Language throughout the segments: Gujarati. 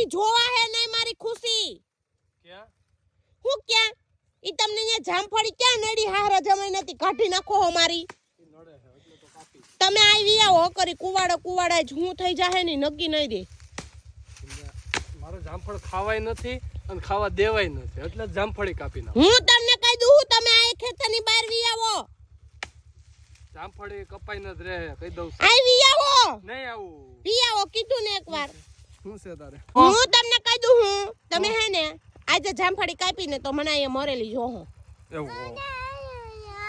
ઈ જોવા હે નહીં મારી ખુશી ક્યાં હું ક્યાં ઈ તમને અહીંયા જામફળી ક્યાં નડી હારા જમાઈ નથી કાઢી નાખો હો મારી નડે છે એટલે તો કાપી તમે આવી આવો કરી કુવાડા જ હું થઈ જાહે ની નક્કી નહીં દે મારો જામફળ ખાવાય નથી અને ખાવા દેવાય નથી એટલે જામફળી કાપી નાખો હું તમને કહી દઉં તમે આ ખેતરની બહાર વી આવો જામફળી કપાઈ ન જ રહે કહી દઉં આવી આવો નહીં આવું વી આવો કીધું ને એકવાર શું છે તારે હું તમને કહી દઉં તમે હે ને આજે જામફળી કાપીને તો મને અહીંયા મરેલી જોહો એવું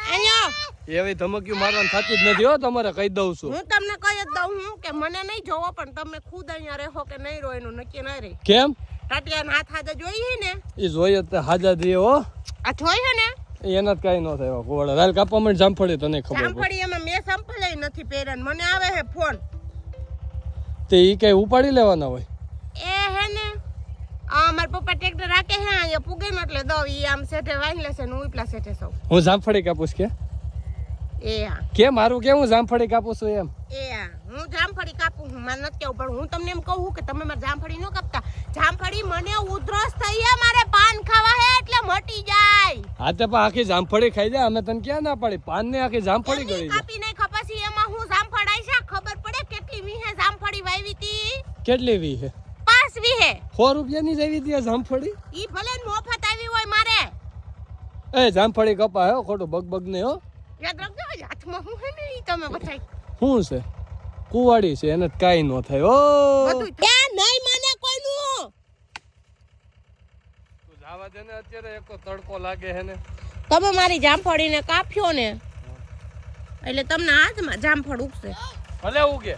આયો એવી ધમકીઓ મારવાનું થતું જ નથી હો તમારે કહી દઉં છું હું તમને કહી જ દઉં કે મને નહીં જોવો પણ તમે ખુદ અહીંયા રહો કે નહીં રહો એનું નક્કી નહીં રહે કેમ ટાટિયાના હાથ હાજર જોઈ ને એ જોઈએ તો હાજર દે હો આ જોઈ હે ને એના જ કઈ ન થાય કોવાડા રાલ કાપવા માટે જામફળી તને ખબર જામફળી એમાં મેં સંભળાઈ નથી પહેર્યા મને આવે હે ફોન તે ઈ કઈ ઉપાડી લેવાના હોય એ હે ને મારા પપ્પા ટ્રેક્ટર રાખે હે અહીંયા પૂગે ને એટલે દઉં ઈ આમ સેઠે વાઈ લેશે ને હું ઉપલા સેઠે સૌ હું જામફળી કાપું કે એ હા કે મારું કેમ હું જામફળી કાપું છું એમ એ હા હું જામફળી કાપું હું મને નથી કેવું પણ હું તમને એમ કહું કે તમે મારે જામફળી ન કાપતા જામફળી મને ઉધરસ થઈ હે મારે પાન ખાવા હે એટલે મટી જાય હા તે પણ આખી જામફળી ખાઈ જાય અમે તને ક્યાં ના પાડી પાન ને આખી જામફળી ગળી જાય કાપી નહીં ખપાસી એમાં હું જામફળ આઈશા ખબર પડે કેટલી વીહે જામફળી વાવી હતી કેટલી વી છે 5 વીહે 100 રૂપિયાની જ આવી હતી આ જામફળી ઈ ભલે મફત આવી હોય મારે એ જામફળી કપાય હો ખોટું બગબગ ને હો યાદ રાખજો હાથમાં હું હે ને ઈ તમે બતાઈ શું છે કુવાડી છે એને કાઈ ન થાય ઓ બધું ત્યાં નહીં મને કોઈનું તું જાવા દે ને અત્યારે એક તડકો લાગે હે ને તમે મારી જામફળીને કાપ્યો ને એટલે તમને હાથમાં જામફળ ઉગશે ભલે ઉગે